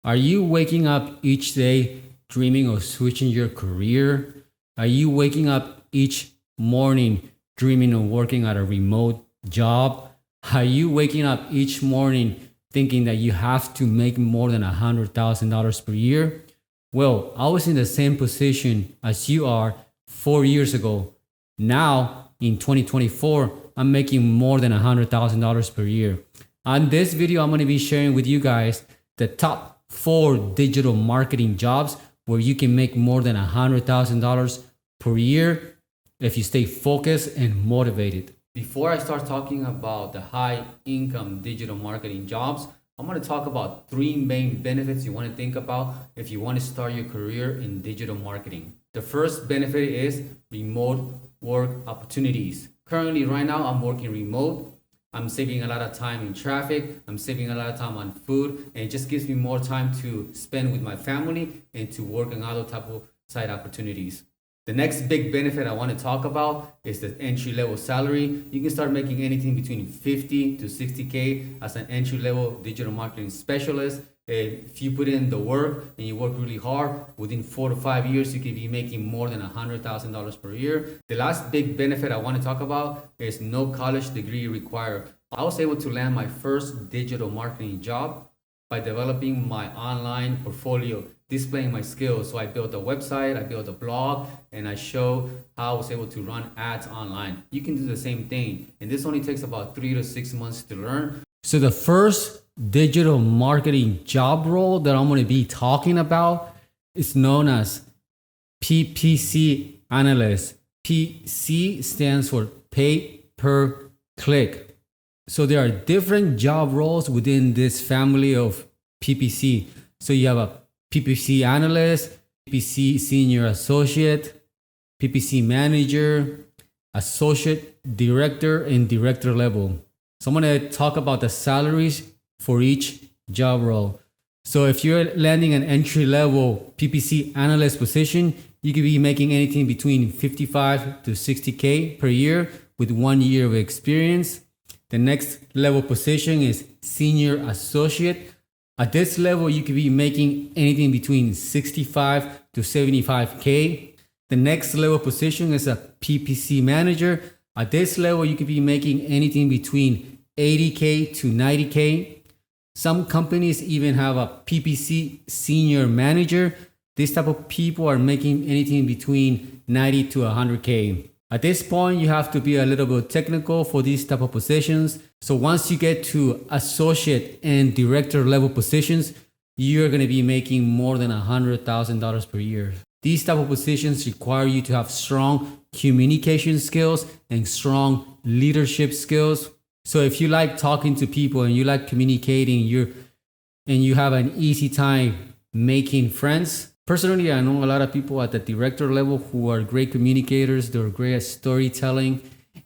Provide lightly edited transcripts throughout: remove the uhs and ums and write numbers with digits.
Are you waking up each day dreaming of switching your career? Are you waking up each morning dreaming of working at a remote job? Are you waking up each morning thinking that you have to make more than $100,000 per year? Well, I was in the same position as you are 4 years ago. Now, in 2024, I'm making more than $100,000 per year. On this video, I'm going to be sharing with you guys the top 4 digital marketing jobs where you can make more than $100,000 per year if you stay focused and motivated. Before I start talking about the high income digital marketing jobs, I'm going to talk about 3 main benefits you want to think about if you want to start your career in digital marketing. The first benefit is remote work opportunities. Currently, right now, I'm working remote. I'm saving a lot of time in traffic. I'm saving a lot of time on food, and it just gives me more time to spend with my family and to work on other type of side opportunities. The next big benefit I want to talk about is the entry-level salary. You can start making anything between 50 to 60K as an entry-level digital marketing specialist. If you put in the work and you work really hard, within 4 to 5 years, you can be making more than $100,000 per year. The last big benefit I want to talk about is no college degree required. I was able to land my first digital marketing job by developing my online portfolio, displaying my skills. So I built a website, I built a blog, and I showed how I was able to run ads online. You can do the same thing. And this only takes about 3 to 6 months to learn. So the first digital marketing job role that I'm going to be talking about is known as PPC Analyst. PC stands for pay per click. So there are different job roles within this family of PPC. So you have a PPC Analyst, PPC Senior Associate, PPC Manager, Associate Director, and Director level. So I'm going to talk about the salaries for each job role. So if you're landing an entry-level PPC Analyst position, you could be making anything between 55 to 60K per year with 1 year of experience. The next level position is Senior Associate. At this level, you could be making anything between 65 to 75K. The next level position is a PPC Manager. At this level, you could be making anything between 80K to 90K. Some companies even have a PPC Senior Manager. This type of people are making anything between 90 to 100K. At this point, you have to be a little bit technical for these type of positions. So once you get to associate and director level positions, you're going to be making more than $100,000 per year. These type of positions require you to have strong communication skills and strong leadership skills. So if you like talking to people and you like communicating, and you have an easy time making friends. Personally, I know a lot of people at the director level who are great communicators. They're great at storytelling.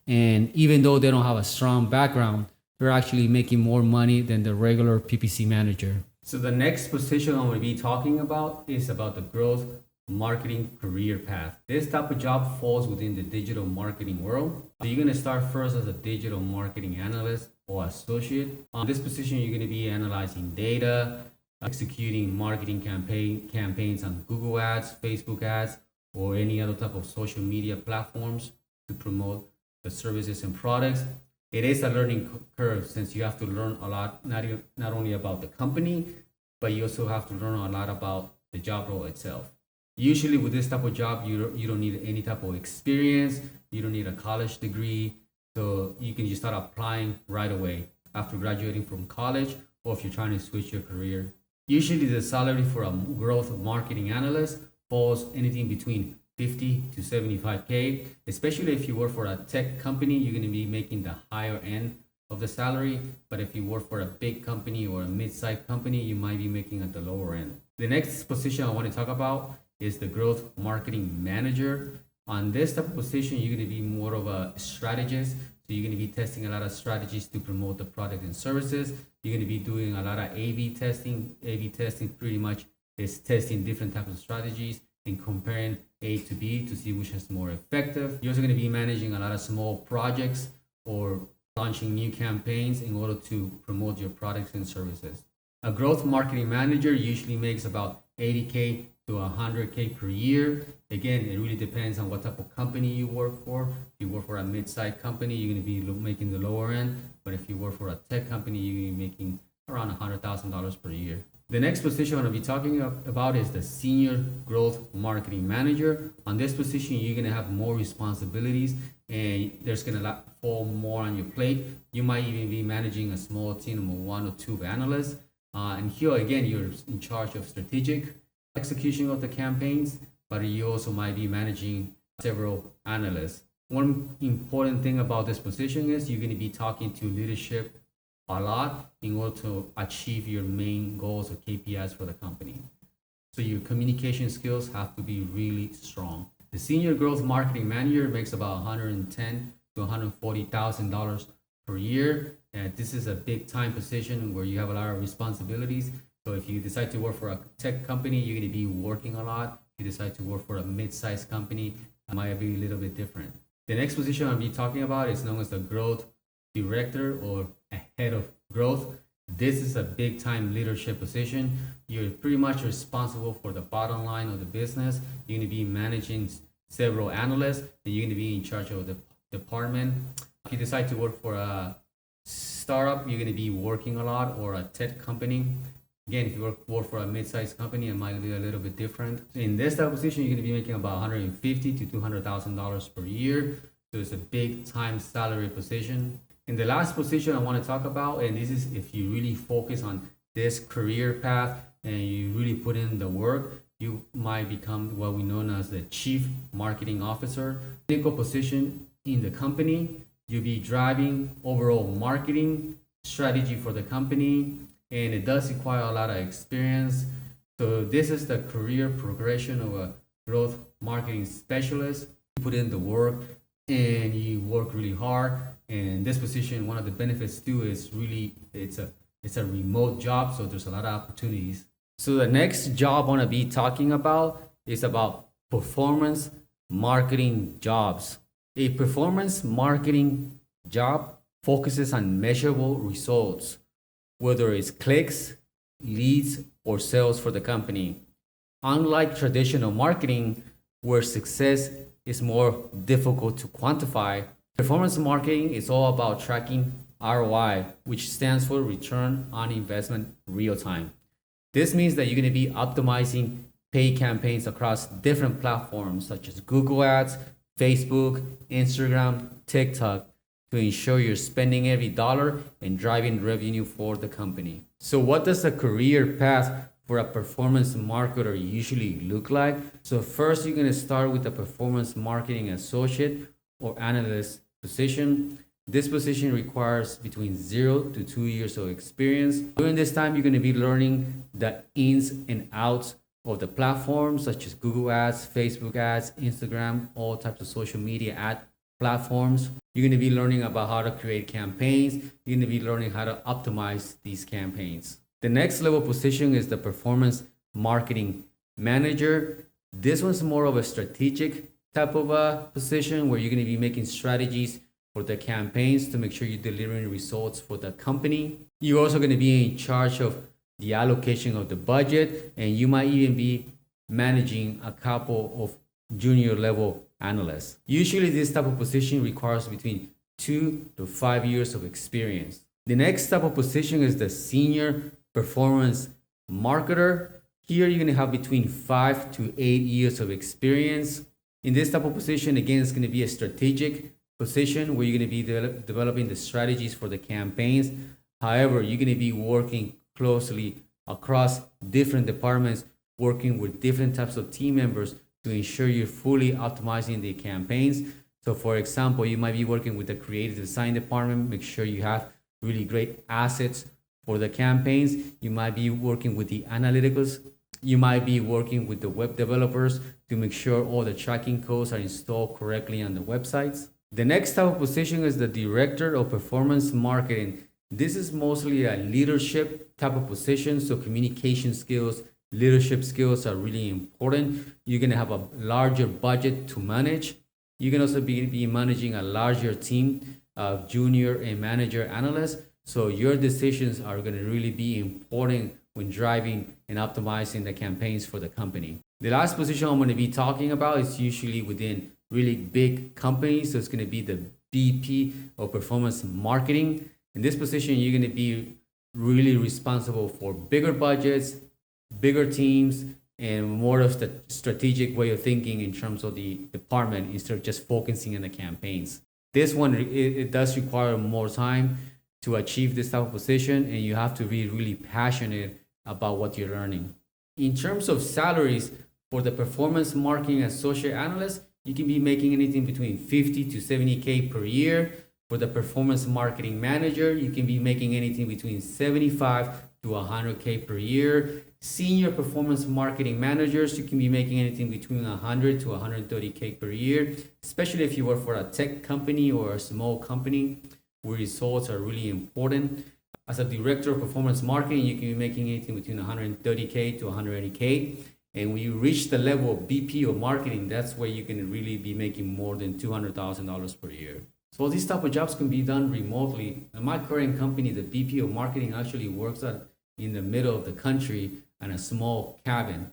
And even though they don't have a strong background, they're actually making more money than the regular PPC manager. So the next position I'm going to be talking about is about the growth marketing career path. This type of job falls within the digital marketing world. So you're going to start first as a digital marketing analyst or associate. On this position, you're going to be analyzing data, executing marketing campaigns on Google Ads, Facebook Ads, or any other type of social media platforms to promote the services and products. It is a learning curve since you have to learn a lot, not only about the company, but you also have to learn a lot about the job role itself. Usually with this type of job, you don't need any type of experience. You don't need a college degree. So you can just start applying right away after graduating from college, or if you're trying to switch your career. Usually the salary for a growth marketing analyst falls anything between 50 to 75K, especially if you work for a tech company, you're going to be making the higher end of the salary. But if you work for a big company or a mid-sized company, you might be making at the lower end. The next position I want to talk about is the growth marketing manager. On this type of position, you're going to be more of a strategist. So you're going to be testing a lot of strategies to promote the product and services. You're going to be doing a lot of A/B testing. A/B testing pretty much is testing different types of strategies and comparing A to B to see which is more effective. You're also going to be managing a lot of small projects or launching new campaigns in order to promote your products and services. A growth marketing manager usually makes about 80K to 100K per year. Again, it really depends on what type of company you work for. If you work for a mid-sized company, you're going to be making the lower end. But if you work for a tech company, you're going to be making around $100,000 per year. The next position I'm going to be talking about is the senior growth marketing manager. On this position, you're going to have more responsibilities and there's going to fall more on your plate. You might even be managing a small team of 1 or 2 analysts. And here again, you're in charge of strategic execution of the campaigns, but you also might be managing several analysts. One important thing about this position is you're going to be talking to leadership a lot in order to achieve your main goals or KPIs for the company. So your communication skills have to be really strong. The senior growth marketing manager makes about $110,000 to $140,000 per year. And this is a big time position where you have a lot of responsibilities. So if you decide to work for a tech company, you're going to be working a lot. If you decide to work for a mid-sized company, it might be a little bit different. The next position I'll be talking about is known as the growth director or a head of growth. This is a big time leadership position. You're pretty much responsible for the bottom line of the business. You're going to be managing several analysts and you're going to be in charge of the department. If you decide to work for a startup, you're going to be working a lot, or a tech company. Again, if you work for a mid-sized company, it might be a little bit different. In this type of position, you're going to be making about $150,000 to $200,000 per year. So it's a big time salary position. In the last position I want to talk about, and this is if you really focus on this career path and you really put in the work, you might become what we know as the chief marketing officer. Critical position in the company. You'll be driving overall marketing strategy for the company, and it does require a lot of experience. So this is the career progression of a growth marketing specialist. You put in the work and you work really hard. And this position, one of the benefits too is really it's a remote job, so there's a lot of opportunities. So the next job I want to be talking about is about performance marketing jobs. A performance marketing job focuses on measurable results, whether it's clicks, leads, or sales for the company. Unlike traditional marketing, where success is more difficult to quantify, performance marketing is all about tracking ROI, which stands for return on investment real time. This means that you're going to be optimizing paid campaigns across different platforms such as Google Ads, Facebook, Instagram, TikTok, to ensure you're spending every dollar and driving revenue for the company. So what does a career path for a performance marketer usually look like? So first, you're going to start with a performance marketing associate or analyst position. This position requires between 0 to 2 years of experience. During this time, you're going to be learning the ins and outs of the platforms such as Google Ads, Facebook Ads, Instagram, all types of social media ad platforms. You're going to be learning about how to create campaigns. You're going to be learning how to optimize these campaigns. The next level position is the performance marketing manager. This one's more of a strategic type of a position where you're going to be making strategies for the campaigns to make sure you're delivering results for the company. You're also going to be in charge of the allocation of the budget, and you might even be managing a couple of junior level analysts. Usually this type of position requires between 2 to 5 years of experience. The next type of position is the senior performance marketer. Here you're going to have between 5 to 8 years of experience. In this type of position, again, it's going to be a strategic position where you're going to be developing the strategies for the campaigns. However, you're going to be working closely across different departments, working with different types of team members to ensure you're fully optimizing the campaigns. So for example, you might be working with the creative design department, make sure you have really great assets for the campaigns. You might be working with the analyticals. You might be working with the web developers to make sure all the tracking codes are installed correctly on the websites. The next type of position is the director of performance marketing. This is mostly a leadership type of position, so communication skills, leadership skills are really important. You're going to have a larger budget to manage. You can also be managing a larger team of junior and manager analysts. So your decisions are going to really be important when driving and optimizing the campaigns for the company. The last position I'm going to be talking about is usually within really big companies. So it's going to be the VP of performance marketing. In this position, you're going to be really responsible for bigger budgets, bigger teams, and more of the strategic way of thinking in terms of the department instead of just focusing on the campaigns. This one, it does require more time to achieve this type of position, and you have to be really passionate about what you're learning. In terms of salaries, for the performance marketing associate analyst, you can be making anything between 50 to 70K per year. For the performance marketing manager, you can be making anything between 75 to 100K per year. Senior performance marketing managers, you can be making anything between 100 to 130K per year, especially if you work for a tech company or a small company where results are really important. As a director of performance marketing, you can be making anything between 130K to 180K. And when you reach the level of VP of marketing, that's where you can really be making more than $200,000 per year. So these type of jobs can be done remotely. In my current company, the VP of marketing actually works in the middle of the country in a small cabin.